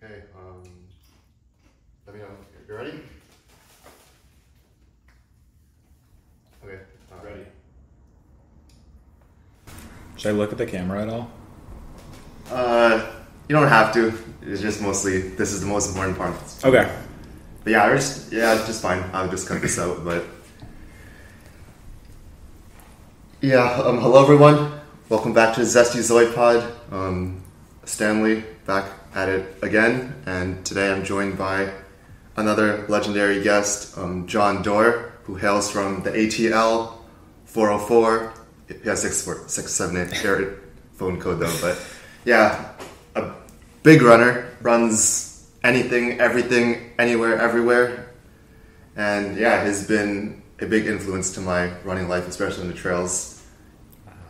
Okay, let me know. You ready? Okay. Ready. Should I look at the camera at all? You don't have to. It's just mostly, this is the most important part. Okay. But yeah, it's just fine. I'll just cut this out, but... Yeah, hello everyone. Welcome back to Zesty Zoid Pod. Stanley, back at it again. And today I'm joined by another legendary guest, John Dore, who hails from the ATL 404. He has 678 area phone code though, but yeah, a big runner, runs anything, everything, anywhere, everywhere. And yeah, has been a big influence to my running life, especially in the trails.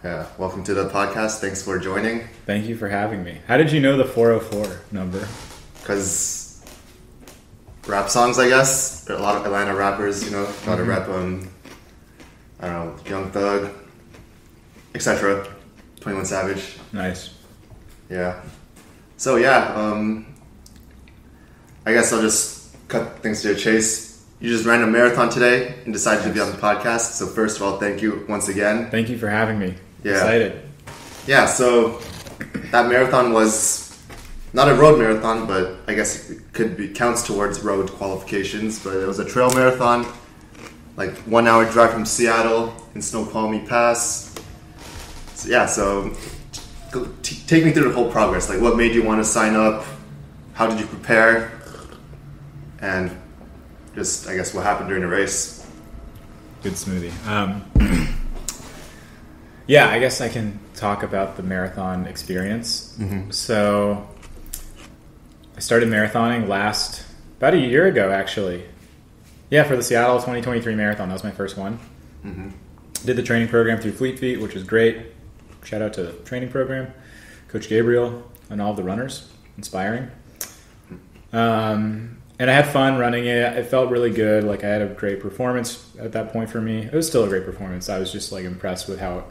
Yeah, welcome to the podcast. Thanks for joining. Thank you for having me. How did you know the 404 number? Because rap songs, I guess. There are a lot of Atlanta rappers, you know, a lot of rap, I don't know, Young Thug, etc. 21 Savage. Nice. Yeah. So yeah, I guess I'll just cut things to the chase. You just ran a marathon today and decided to be on the podcast. So first of all, thank you once again. Thank you for having me. Yeah. Excited. Yeah, so that marathon was not a road marathon, but I guess it counts towards road qualifications. But it was a trail marathon, like 1 hour drive from Seattle in Snoqualmie Pass. So yeah, so take me through the whole progress. Like, what made you want to sign up? How did you prepare? And just, I guess, what happened during the race? Good smoothie. Yeah, I guess I can talk about the marathon experience. Mm-hmm. So I started marathoning about a year ago, actually. Yeah, for the Seattle 2023 marathon. That was my first one. Mm-hmm. Did the training program through Fleet Feet, which was great. Shout out to the training program, Coach Gabriel, and all of the runners. Inspiring. And I had fun running it. It felt really good. Like, I had a great performance at that point for me. It was still a great performance. I was just like impressed with how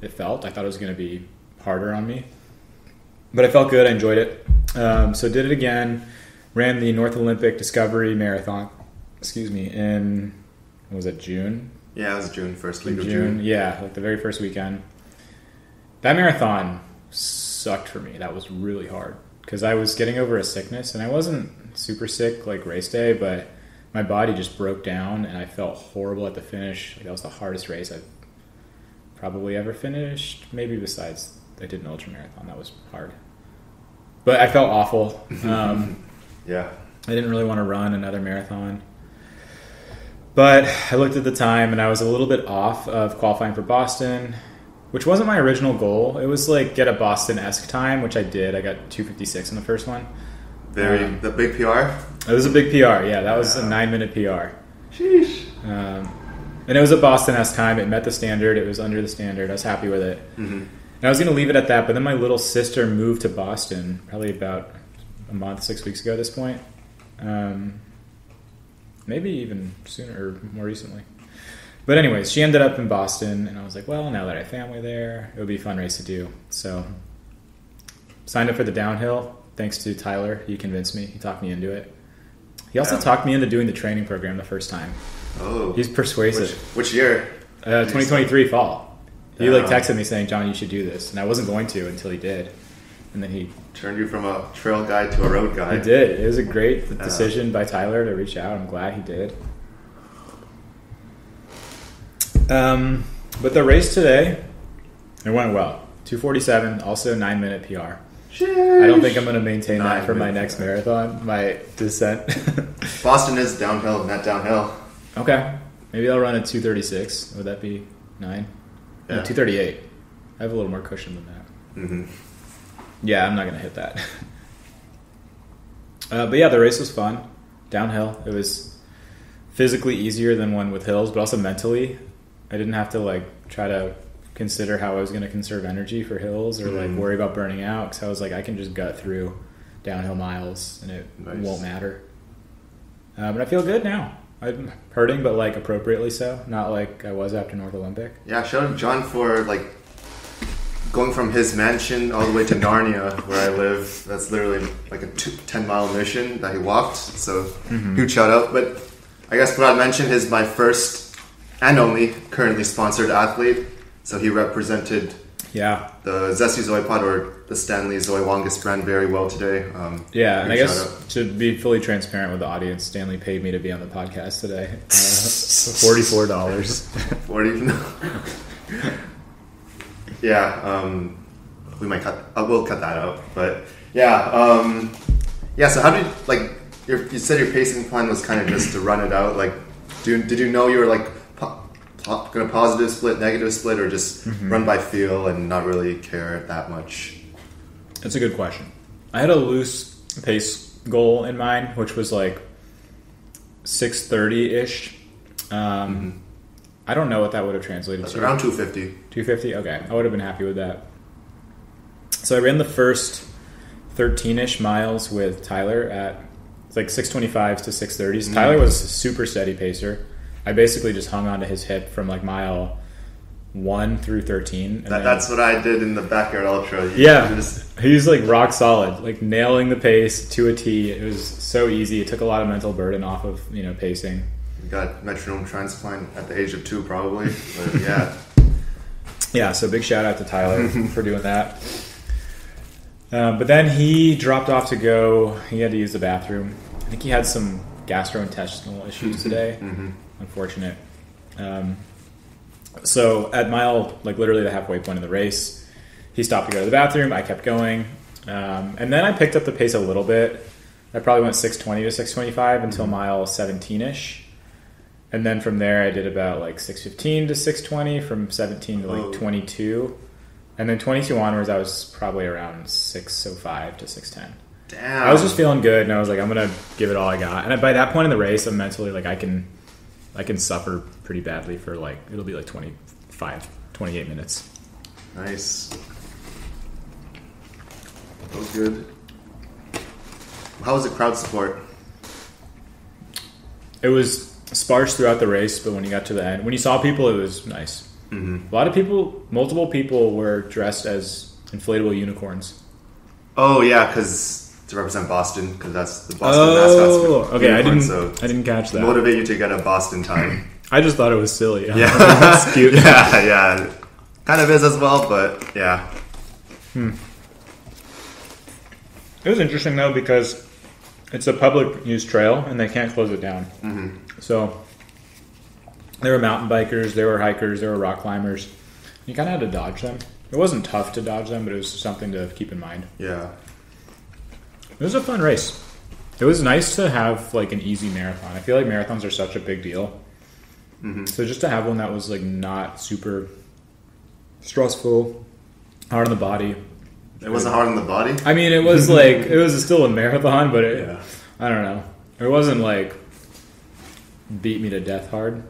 it felt. I thought it was going to be harder on me, but it felt good. I enjoyed it. So did it again. Ran the North Olympic Discovery Marathon. In, what was it, June? Yeah, it was June, first week of June. Yeah, like the very first weekend. That marathon sucked for me. That was really hard because I was getting over a sickness, and I wasn't super sick like race day, but my body just broke down, and I felt horrible at the finish. Like, that was the hardest race I've probably ever finished. Maybe besides I did an ultra marathon. That was hard. But I felt awful. Yeah. I didn't really want to run another marathon. But I looked at the time, and I was a little bit off of qualifying for Boston, which wasn't my original goal. It was like get a Boston-esque time, which I did. I got 2:56 in the first one. The big PR? It was a big PR, yeah. That was a 9-minute PR. Sheesh. And it was a Boston-esque time. It met the standard. It was under the standard. I was happy with it. Mm-hmm. And I was going to leave it at that, but then my little sister moved to Boston probably about a month, 6 weeks ago at this point. Maybe even sooner or more recently. But anyways, she ended up in Boston, and I was like, well, now that I have family there, it would be a fun race to do. So signed up for the downhill. Thanks to Tyler. He convinced me. He talked me into it. He also talked me into doing the training program the first time. Oh. He's persuasive. Which year? 2023 fall. He texted me saying, John, you should do this. And I wasn't going to until he did. And then he turned you from a trail guy to a road guy. He did. It was a great decision by Tyler to reach out. I'm glad he did. But the race today, it went well. 2:47, also 9-minute PR. Sheesh. I don't think I'm going to maintain that for my next marathon, my descent. Boston is downhill, not downhill. Okay. Maybe I'll run at 2:36. Would that be 9? Yeah. No, 2:38. I have a little more cushion than that. Mm-hmm. Yeah, I'm not going to hit that. But yeah, the race was fun. Downhill. It was physically easier than one with hills, but also mentally. I didn't have to try to consider how I was going to conserve energy for hills or worry about burning out, because I was like, I can just gut through downhill miles and it won't matter. But I feel good now. I'm hurting, but appropriately so, not like I was after North Olympic. Yeah, shout out to John for going from his mansion all the way to Narnia, where I live, that's literally like a 10-mile mission that he walked. So huge shout out. But I guess what I mentioned is my first and only currently sponsored athlete. So he represented the Zesty Zoe Pod or the Stanley Zoe Wongus brand very well today. And I guess to be fully transparent with the audience, Stanley paid me to be on the podcast today. $44. 40. Yeah, we might we'll cut that out. But so how did you said your pacing plan was kind of just to run it out? Like, did you know you were like going to positive split, negative split, or just run by feel and not really care that much? That's a good question. I had a loose pace goal in mind, which was like 6:30-ish. I don't know what that would have translated to. Around 250. 250? Okay. I would have been happy with that. So I ran the first 13-ish miles with Tyler at like 6:25s to 6:30s. Tyler was a super steady pacer. I basically just hung onto his hip from like mile 1 through 13. And that's what I did in the backyard ultra. He's like rock solid, like nailing the pace to a T. It was so easy. It took a lot of mental burden off of pacing. You got metronome transplant at the age of 2 probably, but yeah. So big shout out to Tyler for doing that. But then he dropped off to go. He had to use the bathroom. I think he had some gastrointestinal issues today. Unfortunate. So at mile, like literally the halfway point of the race, he stopped to go to the bathroom. I kept going. And then I picked up the pace a little bit. I probably went 6:20 to 6:25 until mile 17-ish. And then from there I did about like 6:15 to 6:20, from 17 to like 22. And then 22 onwards I was probably around 6:05 to 6:10. Damn. I was just feeling good, and I was like, I'm going to give it all I got. And by that point in the race, I'm mentally like, I can suffer pretty badly for like, it'll be like 28 minutes. Nice. That was good. How was the crowd support? It was sparse throughout the race, but when you got to the end, when you saw people, it was nice. A lot of people, multiple people were dressed as inflatable unicorns. Oh yeah, because to represent Boston, because that's the Boston mascot's okay, unicorn, I didn't catch that. Motivate you to get a Boston tie. I just thought it was silly. Yeah, it's cute. yeah, kind of is as well, but yeah. It was interesting though because it's a public use trail and they can't close it down. So there were mountain bikers, there were hikers, there were rock climbers. You kind of had to dodge them. It wasn't tough to dodge them, but it was something to keep in mind. Yeah. It was a fun race. It was nice to have like an easy marathon. I feel like marathons are such a big deal. So just to have one that was like not super stressful, hard on the body. It wasn't hard on the body? I mean, it was like, it was still a marathon, but I don't know. It wasn't like beat me to death hard.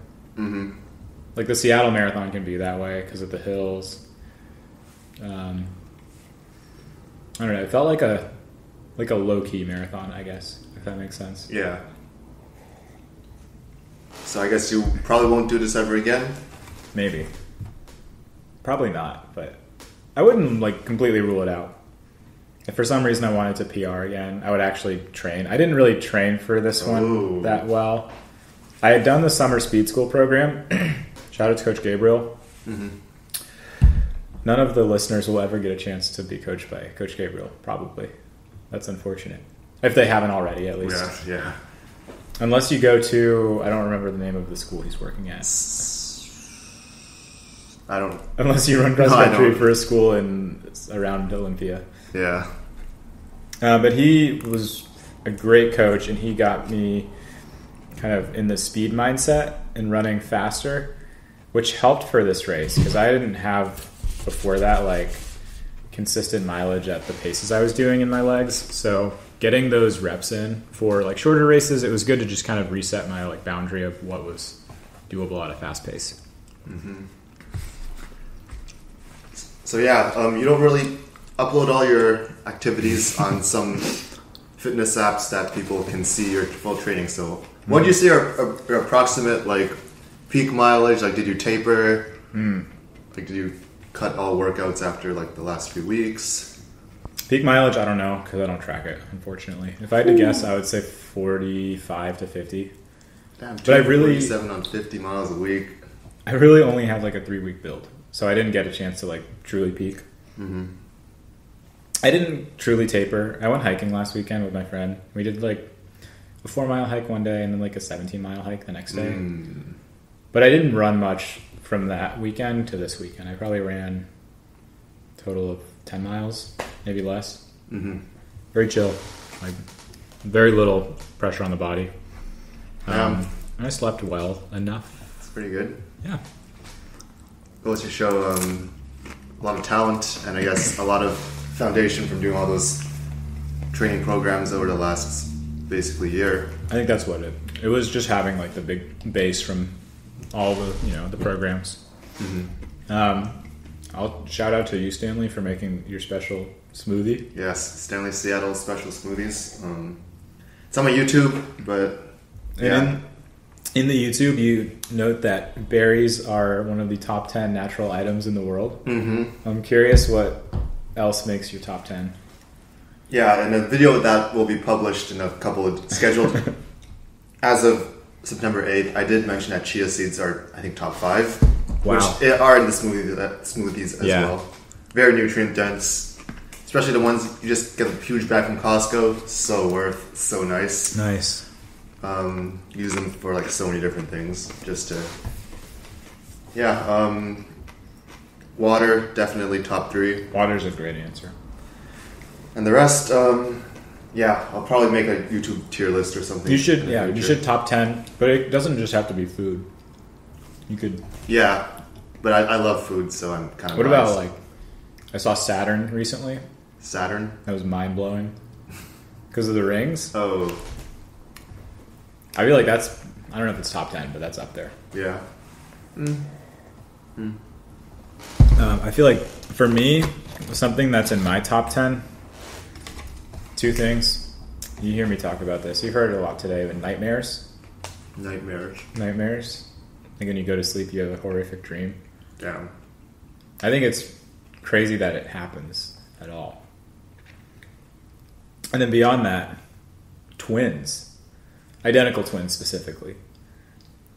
Like the Seattle Marathon can be that way because of the hills. I don't know. It felt like a low-key marathon, I guess, if that makes sense. Yeah. So I guess you probably won't do this ever again? Maybe. Probably not, but I wouldn't like completely rule it out. If for some reason I wanted to PR again, I would actually train. I didn't really train for this one that well. I had done the summer speed school program. Shout out to Coach Gabriel. None of the listeners will ever get a chance to be coached by Coach Gabriel, probably. That's unfortunate. If they haven't already, at least. Yeah. Unless you go to, I don't remember the name of the school he's working at. I don't. Unless you run cross country for a school around Olympia. Yeah. But he was a great coach, and he got me kind of in the speed mindset and running faster, which helped for this race because I didn't have before that like consistent mileage at the paces I was doing in my legs. So getting those reps in for like shorter races, it was good to just kind of reset my like boundary of what was doable at a fast pace. So yeah, you don't really upload all your activities on some fitness apps that people can see your full training. So what do you see are approximate like peak mileage? Like did you taper? Like did you cut all workouts after like the last few weeks? Peak mileage, I don't know because I don't track it, unfortunately. If I had to guess, I would say 45 to 50. Damn, but I really 47 on 50 miles a week. I really only have like a 3-week build, so I didn't get a chance to like truly peak. Mm-hmm. I didn't truly taper. I went hiking last weekend with my friend. We did like a 4-mile hike one day and then like a 17-mile hike the next day. But I didn't run much from that weekend to this weekend. I probably ran a total of 10 miles, maybe less. Mm-hmm. Very chill. Like very little pressure on the body. And I slept well enough. That's pretty good. Yeah. Goes to show a lot of talent and I guess a lot of foundation from doing all those training programs over the last basically year. I think that's what it was, just having like the big base from all the the programs. Mm-hmm. I'll shout out to you, Stanley, for making your special smoothie. Yes, Stanley Seattle special smoothies. It's on my YouTube, but yeah. In the YouTube, you note that berries are one of the top 10 natural items in the world. Mm-hmm. I'm curious what else makes your top 10. Yeah, and a video of that will be published in a couple of scheduled. As of September 8th, I did mention that chia seeds are, I think, top 5. Wow. Which are in the smoothies as well. Very nutrient dense. Especially the ones you just get a huge bag from Costco. So worth, so nice. Nice. Use them for like so many different things. Just to... water, definitely top 3. Water's a great answer. And the rest, I'll probably make a YouTube tier list or something. You should top 10, but it doesn't just have to be food. You could... Yeah, but I love food, so I'm kind of... What about, like... I saw Saturn recently. Saturn? That was mind-blowing. Because of the rings. Oh. I feel like that's... I don't know if it's top 10, but that's up there. Yeah. I feel like, for me, something that's in my top 10... 2 things. You hear me talk about this. You've heard it a lot today, but nightmares. Nightmares. Like when you go to sleep, you have a horrific dream. Damn. I think it's crazy that it happens at all. And then beyond that, twins. Identical twins, specifically.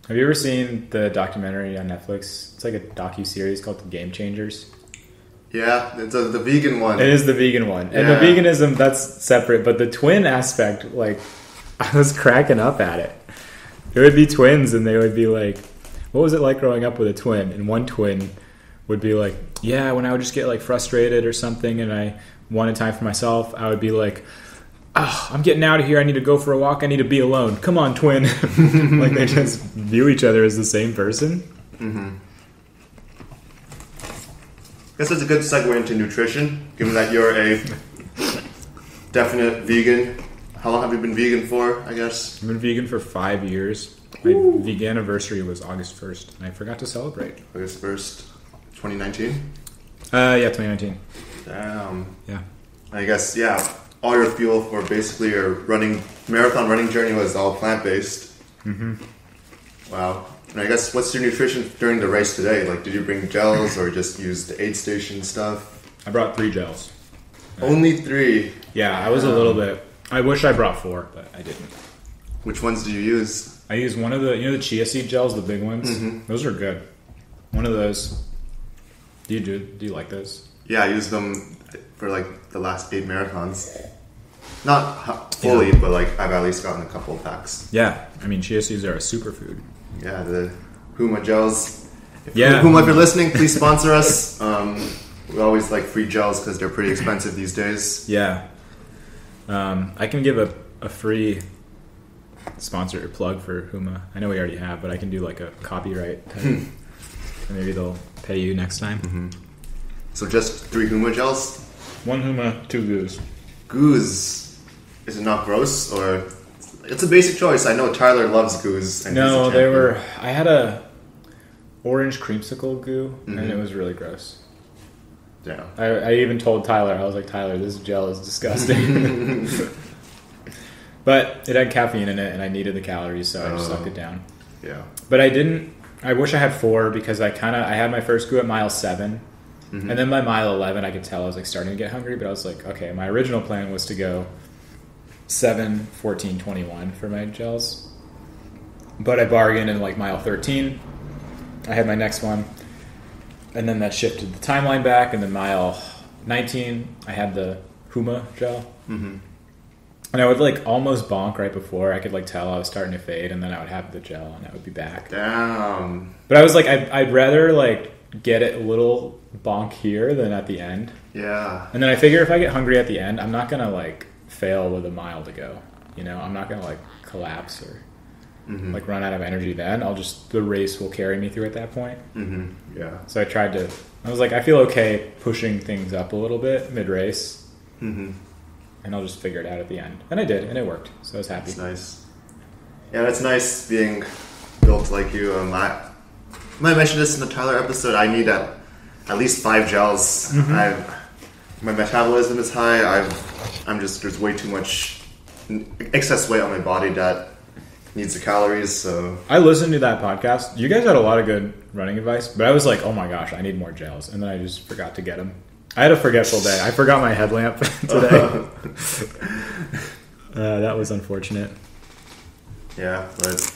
Have you ever seen the documentary on Netflix? It's like a docu-series called The Game Changers. Yeah, it's the vegan one. It is the vegan one. And the veganism, that's separate. But the twin aspect, like, I was cracking up at it. There would be twins, and they would be like, what was it like growing up with a twin? And one twin would be like, yeah, when I would just get, like, frustrated or something, and I wanted time for myself, I would be like, oh, I'm getting out of here. I need to go for a walk. I need to be alone. Come on, twin. Like, they just view each other as the same person. Mm-hmm. I guess that's a good segue into nutrition, given that you're a definite vegan. How long have you been vegan for, I guess? I've been vegan for 5 years. My vegan anniversary was August 1st, and I forgot to celebrate. August 1st, 2019? Yeah, 2019. Damn. Yeah. I guess, all your fuel for basically your marathon running journey was all plant-based. Mm-hmm. Wow. And I guess, what's your nutrition during the race today? Like, did you bring gels or just use the aid station stuff? I brought 3 gels. Only 3? Yeah, I was a little bit... I wish I brought 4, but I didn't. Which ones did you use? I used one of the... the chia seed gels, the big ones? Mm-hmm. Those are good. One of those. Do you like those? Yeah, I used them for, like, the last 8 marathons. Not fully, but, like, I've at least gotten a couple of packs. Yeah. I mean, chia seeds are a superfood. Yeah, the Huma gels. Yeah. Huma, if you're listening, please sponsor us. We always like free gels because they're pretty expensive these days. Yeah. I can give a free sponsor plug for Huma. I know we already have, but I can do like a copyright type. And maybe they'll pay you next time. Mm-hmm. So just 3 Huma gels? 1 Huma, 2 Goos. Goos. Is it not gross or... It's a basic choice. I know Tyler loves goos. And no, they were... I had a orange creamsicle goo, mm-hmm. and it was really gross. Yeah. I even told Tyler, I was like, Tyler, this gel is disgusting. But it had caffeine in it, and I needed the calories, so I just sucked it down. Yeah. But I didn't... I wish I had 4, because I had my first goo at mile 7, And then by mile 11, I could tell I was like starting to get hungry, but I was like, okay, my original plan was to go 7, 14, 21 for my gels. But I bargained in like mile 13. I had my next one. And then that shifted the timeline back. And then mile 19, I had the Huma gel. And I would like almost bonk right before. I could like tell I was starting to fade. And then I would have the gel and I would be back. Damn. But I was like, I'd rather like get it a little bonk here than at the end. Yeah. And then I figure if I get hungry at the end, I'm not going to like fail with a mile to go. You know, I'm not going to like collapse or like run out of energy then. The race will carry me through at that point. Yeah. So I was like, I feel okay pushing things up a little bit mid-race. And I'll just figure it out at the end. And I did, and it worked. So I was happy. That's nice. Yeah, that's nice being built like you. I mentioned this in the Tyler episode. I need at least 5 gels. My metabolism is high. There's way too much excess weight on my body that needs the calories. So I listened to that podcast. You guys had a lot of good running advice, but I was like, oh my gosh, I need more gels. And then I just forgot to get them. I had a forgetful day. I forgot my headlamp today. That was unfortunate. Yeah, but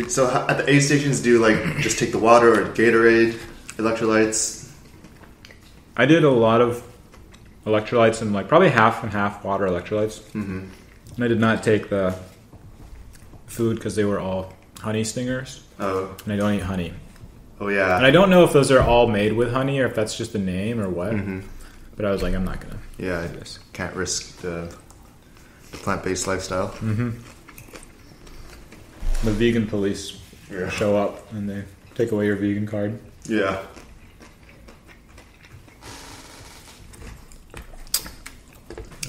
so at the aid stations, do you like just take the water or Gatorade, electrolytes? I did a lot of electrolytes and like probably half and half water electrolytes. And I did not take the food because they were all honey stingers. Oh. And I don't eat honey. Oh, yeah. And I don't know if those are all made with honey or if that's just a name or what. But I was like, I'm not going to. Yeah, I just can't risk the plant-based lifestyle. The vegan police show up and they take away your vegan card. Yeah.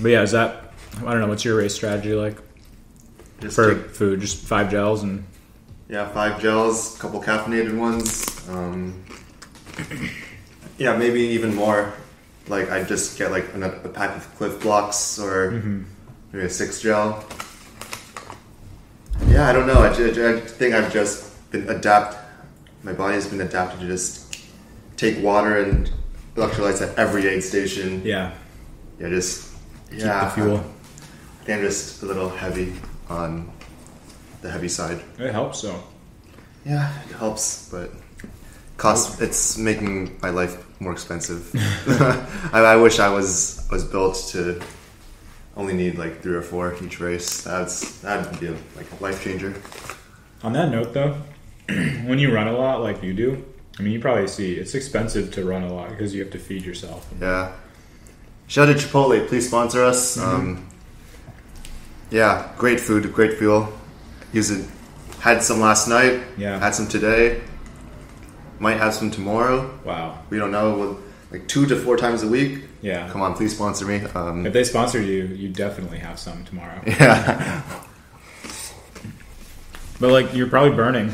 But yeah, I don't know, what's your race strategy like? Just for food, just 5 gels and... Yeah, 5 gels, a couple caffeinated ones. Yeah, maybe even more. Like, I just get like a pack of Cliff Blocks or maybe a 6 gel. Yeah, I don't know. I think I've just been my body's been adapted to just take water and electrolytes at every aid station. Yeah. Yeah, just... Keep the fuel. I'm just a little heavy on the heavy side. It helps, though. Yeah, it helps, but it's making my life more expensive. I wish I was built to only need like 3 or 4 each race. That'd be a life changer. On that note, though, when you run a lot like you do, I mean, you probably see it's expensive to run a lot because you have to feed yourself. Yeah. Shout out to Chipotle, please sponsor us. Yeah, great food, great fuel. Had some last night. Yeah. Had some today. Might have some tomorrow. Wow. We don't know. Like 2 to 4 times a week. Yeah. Come on, please sponsor me. If they sponsored you, you definitely have some tomorrow. Yeah. But like, you're probably burning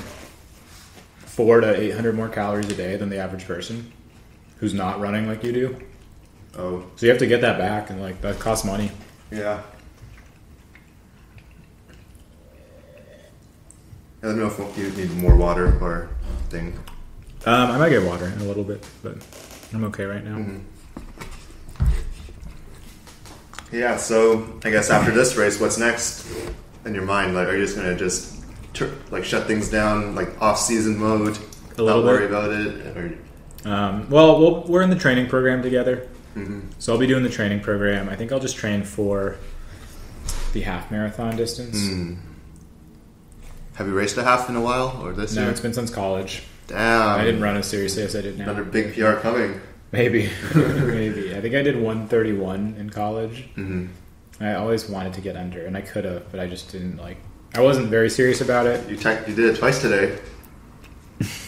400 to 800 more calories a day than the average person who's not running like you do. Oh. So you have to get that back, and like that costs money. Yeah. Let me know if you need more water or thing. I might get water in a little bit, but I'm okay right now. Yeah, so I guess after this race, what's next in your mind? Like, are you just gonna shut things down, like off-season mode, not worry about it? Or... Well, we're in the training program together, so I'll be doing the training program. I think I'll just train for the half marathon distance. Have you raced a half in a while, or this year? No, it's been since college. Damn. I didn't run as seriously as I did now. Another big PR coming. Maybe. Maybe. I think I did 131 in college. I always wanted to get under, and I could have, but I just didn't I wasn't very serious about it. You did it twice today.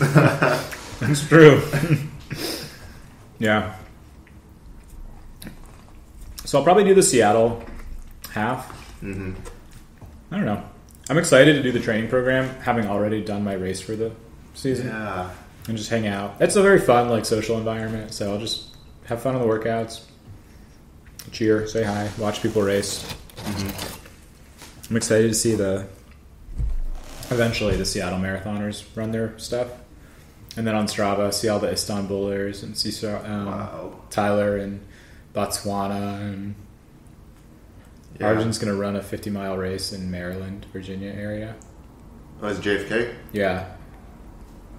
That's true. Yeah. So I'll probably do the Seattle half. I don't know. I'm excited to do the training program, having already done my race for the season. Yeah. And just hang out. It's a very fun, social environment, so I'll just have fun on the workouts. Cheer, say hi, watch people race. I'm excited to see eventually the Seattle Marathoners run their stuff. And then on Strava, see all the Istanbulers and see Wow. Tyler and Botswana. And Yeah. Arjun's going to run a 50-mile race in Maryland, Virginia area. Oh, is JFK? Yeah.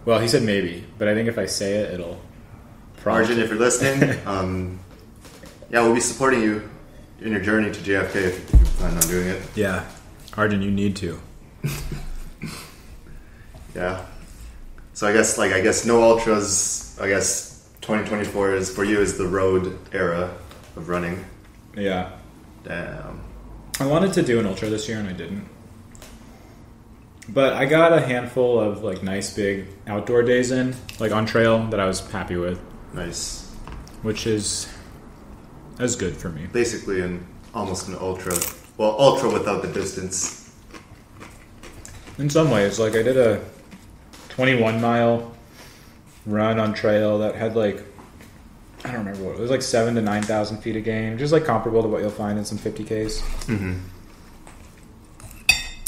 Well, he said maybe, but I think if I say it, it'll probably... Arjun, if you're listening, yeah, we'll be supporting you in your journey to JFK if you plan on doing it. Yeah. Arjun, you need to. Yeah. So I guess no ultras. I guess 2024 is for you is the road era of running. Yeah. Damn. I wanted to do an ultra this year and I didn't. But I got a handful of like nice big outdoor days in, like on trail, that I was happy with. Nice. Which is good for me. Basically almost an ultra. Well, ultra without the distance. In some ways, like I did a 21-mile run on trail that had like, I don't remember what it was, like 7,000 to 9,000 feet of gain, just like comparable to what you'll find in some 50Ks. Mm-hmm.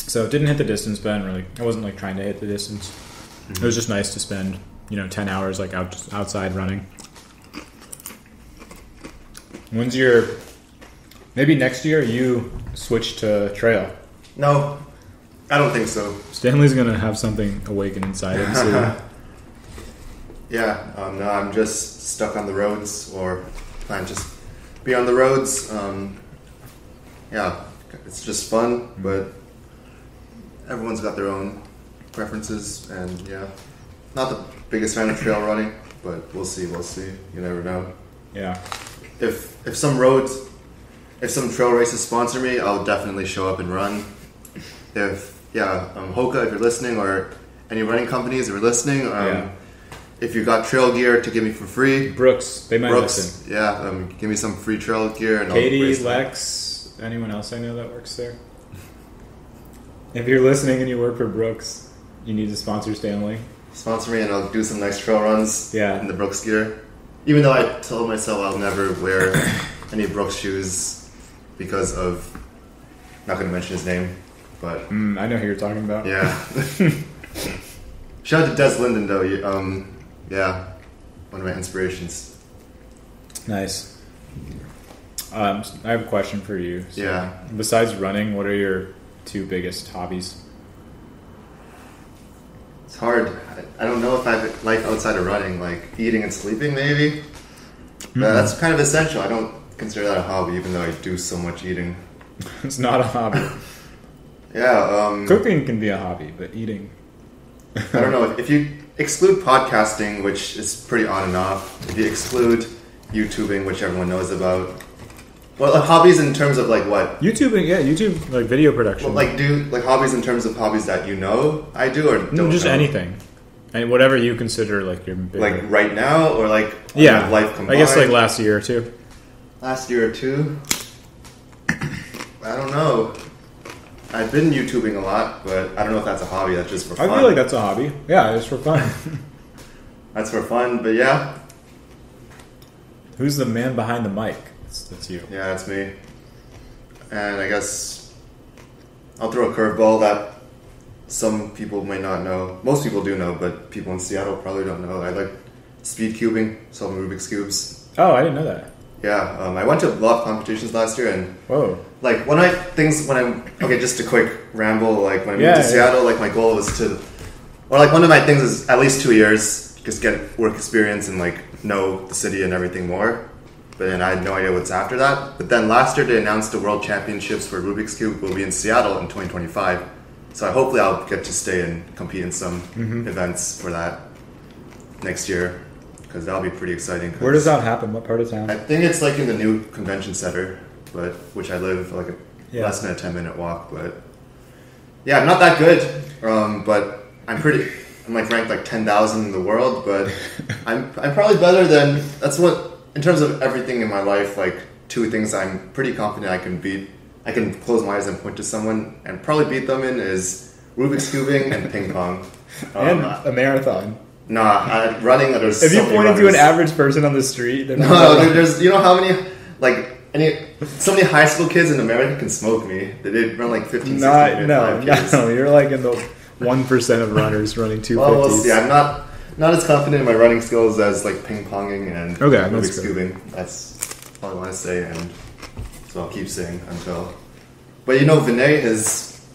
So it didn't hit the distance, but I wasn't like trying to hit the distance. Mm-hmm. It was just nice to spend 10 hours like outside running. Maybe next year you switch to trail? No, I don't think so. Stanley's gonna have something awaken inside him soon. Yeah, no, I'm just stuck on the roads, or plan to just be on the roads. Yeah, it's just fun, but everyone's got their own preferences, and yeah, not the biggest fan of trail running, but we'll see. You never know. Yeah. If some trail races sponsor me, I'll definitely show up and run. Hoka, if you're listening, or any running companies, if you're listening, if you got trail gear to give me for free, Brooks, they might listen. Yeah, give me some free trail gear. And Katie, Lex, anyone else I know that works there? If you're listening and you work for Brooks, you need to sponsor Stanley. Sponsor me and I'll do some nice trail runs in the Brooks gear. Even though I told myself I'll never wear any Brooks shoes because of, not going to mention his name, but... I know who you're talking about. Yeah. Shout out to Des Linden though. One of my inspirations. Nice. I have a question for you. So yeah. Besides running, what are your 2 biggest hobbies? It's hard. I don't know if I have life outside of running, like eating and sleeping maybe. But that's kind of essential. I don't consider that a hobby, even though I do so much eating. It's not a hobby. Yeah. Cooking can be a hobby, but eating... I don't know. If you exclude podcasting, which is pretty on and off, if you exclude YouTubing, which everyone knows about, well, hobbies in terms of like what? YouTube, like video production. Well, hobbies in terms of hobbies that I do or don't just know? Anything. And whatever you consider like your bigger. Like right now or like life combined? I guess like last year or two. Last year or two? I don't know. I've been YouTubing a lot, but I don't know if that's a hobby. That's just for fun. I feel like that's a hobby. Yeah, it's for fun. That's for fun, but yeah. Who's the man behind the mic? That's you. Yeah, that's me. And I guess I'll throw a curveball that some people may not know. Most people do know, but people in Seattle probably don't know. I like speed cubing, solving Rubik's Cubes. Oh, I didn't know that. Yeah, I went to a lot of competitions last year, and whoa. Just a quick ramble, like when I moved to Seattle, like my goal was one of my things is at least 2 years, just get work experience and like know the city and everything more. But then I had no idea what's after that. But then last year they announced the World Championships for Rubik's Cube will be in Seattle in 2025. So hopefully I'll get to stay and compete in some events for that next year. Because that'll be pretty exciting. Where does that happen? What part of town? I think it's like in the new convention center, which I live like less than a 10-minute walk. But yeah, I'm not that good, but I'm like ranked like 10,000 in the world. But I'm probably better than in terms of everything in my life. Like 2 things I'm pretty confident I can beat. I can close my eyes and point to someone and probably beat them in is Rubik's cubing and ping pong, and a marathon. Nah, running. There's if you pointed to an average person on the street, there's how many so many high school kids in America can smoke me. They run like 15, 16 minutes. No, you're like in the 1% of runners running 250s. Well, we'll see. I'm not as confident in my running skills as like ping ponging and Rubik's cubing. That's all I want to say, and so I'll keep saying until. But you know, Vinay has,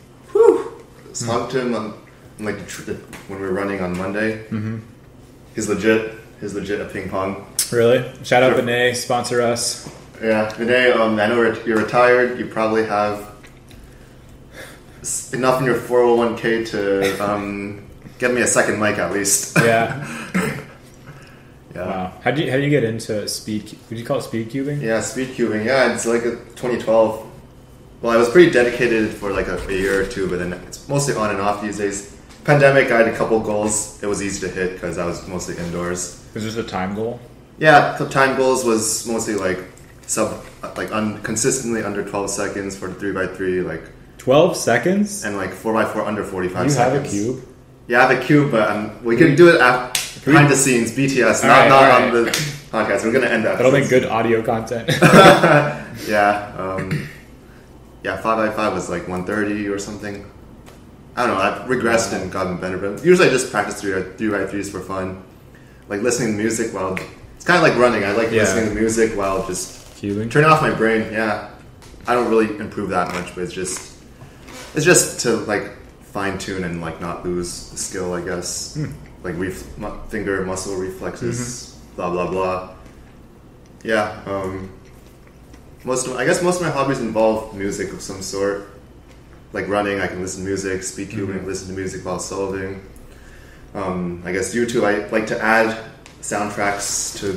talked to him on like when we were running on Monday. Mm-hmm. He's legit at ping pong. Really? Shout out Vinay, sponsor us. Yeah, Vinay. I know you're retired. You probably have enough in your 401k to get me a second mic at least. Yeah. Yeah. Wow. How do you get into speed? Would you call it speed cubing? Yeah, speed cubing. Yeah, it's like a 2012. Well, I was pretty dedicated for like a year or two, but then it's mostly on and off these days. Pandemic, I had a couple goals. It was easy to hit because I was mostly indoors. Was this a time goal? Yeah, the time goals was mostly like consistently under 12 seconds for the 3x3, like 12 seconds, and like 4x4 under 45 you seconds. You have a cube? Yeah, I have a cube, but we can do it behind the sixes, BTS, not on the podcast. We're gonna end that. That'll make good audio content. Yeah, 5x5 was like 130 or something. I don't know. I've regressed and gotten better, but usually I just practice 3x3s for fun, like listening to music while. It's kind of like running. I like listening to music while just cubing. Turning off my brain. Yeah, I don't really improve that much, but it's just to like fine tune and like not lose the skill, I guess. Like finger muscle reflexes, blah blah blah. Yeah. Most of my hobbies involve music of some sort. Like running, I can listen to music. Speed cubing, listen to music while solving. I guess YouTube, I like to add soundtracks to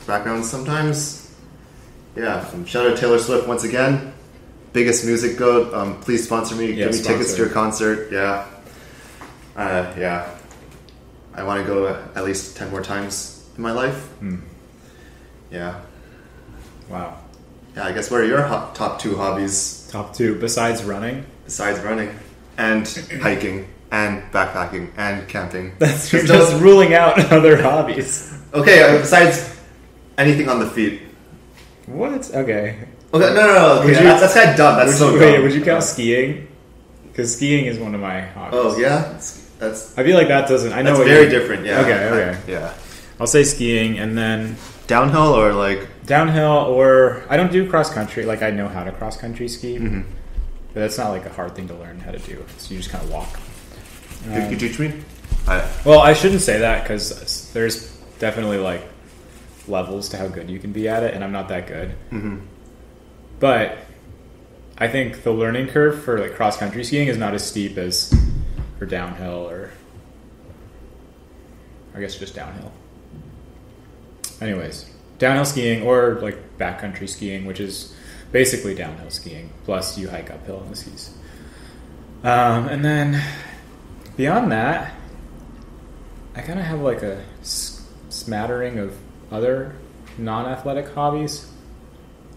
backgrounds sometimes. Yeah. Shout out Taylor Swift once again. Biggest music goat. Please sponsor me. Give me tickets to your concert. Yeah. Yeah. I want to go at least 10 more times in my life. Yeah. Wow. Yeah, I guess what are your top two hobbies? Top two, besides running? Besides running. And hiking. And backpacking. And camping. That's just ruling out other hobbies. Okay, besides anything on the feet. What? Okay. Okay, no. Okay, that's kind of dumb. That's so dumb. Wait, would you count skiing? Because skiing is one of my hobbies. Oh, yeah? That's. I feel like that doesn't. I know that's very different. Yeah. Okay. Yeah. I'll say skiing, and then downhill or like downhill, or I don't do cross country. Like I know how to cross country ski, but that's not like a hard thing to learn how to do. So you just kind of walk. Could you teach me? Well, I shouldn't say that because there's definitely like levels to how good you can be at it, and I'm not that good. But I think the learning curve for like cross country skiing is not as steep as for downhill, or I guess just downhill. Anyways, downhill skiing or like backcountry skiing, which is basically downhill skiing plus you hike uphill on the skis. And then beyond that, I kind of have like a smattering of other non-athletic hobbies.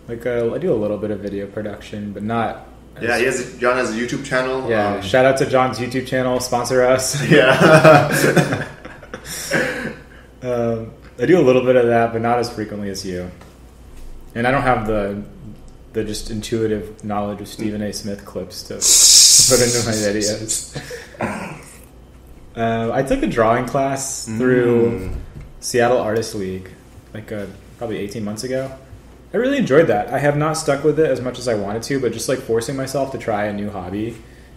Like I do a little bit of video production, but not. Yeah, John has a YouTube channel. Yeah, shout out to John's YouTube channel. Sponsor us. Yeah. I do a little bit of that, but not as frequently as you. And I don't have the just intuitive knowledge of Stephen A. Smith clips to put into my videos. I took a drawing class through Seattle Artist League, like probably 18 months ago. I really enjoyed that. I have not stuck with it as much as I wanted to, but just like forcing myself to try a new hobby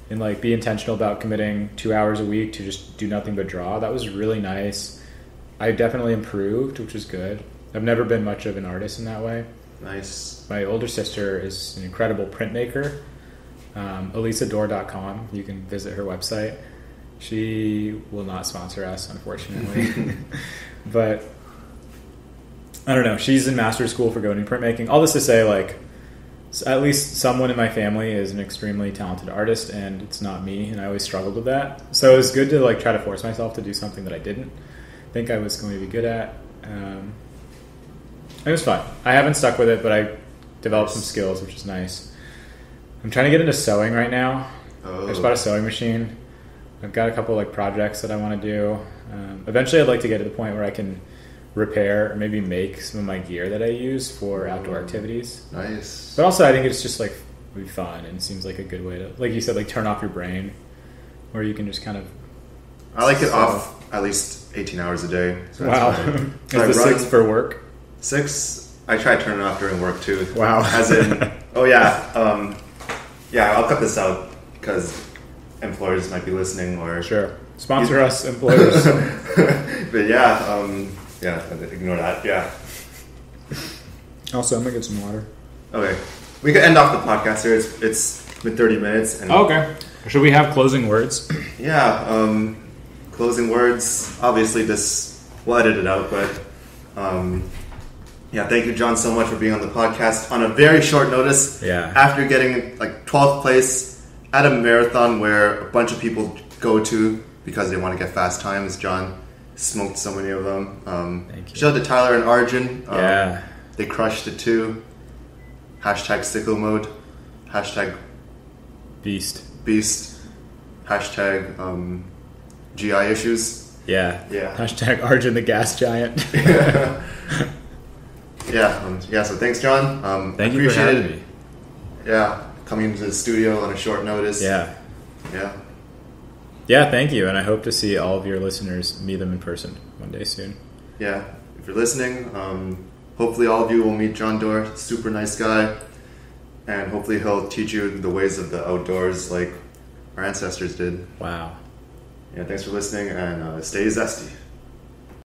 and like be intentional about committing 2 hours a week to just do nothing but draw. That was really nice. I definitely improved, which was good. I've never been much of an artist in that way. Nice. My older sister is an incredible printmaker. ElisaDore.com. You can visit her website. She will not sponsor us, unfortunately. But I don't know. She's in master's school for coding printmaking. All this to say, like, at least someone in my family is an extremely talented artist, and it's not me, and I always struggled with that. So it was good to like try to force myself to do something that I didn't think I was going to be good at. It was fun. I haven't stuck with it, but I developed some skills, which is nice. I'm trying to get into sewing right now. I just bought a sewing machine. I've got a couple like projects that I want to do. Eventually, I'd like to get to the point where I can repair or maybe make some of my gear that I use for outdoor activities. Nice. But also, I think it's just like would be fun and seems like a good way to, like you said, like turn off your brain, where you can just kind of. I like it off at least 18 hours a day. So Wow. fine. Is the 6 for work? 6. I try to turn it off during work too. Wow. As in, oh yeah, yeah. I'll cut this out because employers might be listening or Sure. Sponsor us, employers. But yeah, yeah. Ignore that. Yeah. Also, I'm gonna get some water. Okay. We could end off the podcast here. It's been 30 minutes. And Okay. Should we have closing words? Yeah. Closing words. Obviously, we'll edit it out, but yeah. Thank you, John, so much for being on the podcast on a very short notice. Yeah. After getting like 12th place at a marathon where a bunch of people go to because they want to get fast times, John smoked so many of them. Thank you. Shout out to Tyler and Arjun. Yeah. They crushed it too. Hashtag sickle mode. Hashtag Beast. Hashtag GI issues. Yeah. Yeah. Hashtag Arjun the gas giant. Yeah. So thanks, John. Thank you for having me. Yeah, coming to the studio on a short notice. Yeah. Yeah. Yeah, thank you. And I hope to see all of your listeners, meet them in person one day soon. Yeah. If you're listening, hopefully all of you will meet John Dore. Super nice guy. And hopefully he'll teach you the ways of the outdoors like our ancestors did. Wow. Yeah, thanks for listening and stay zesty.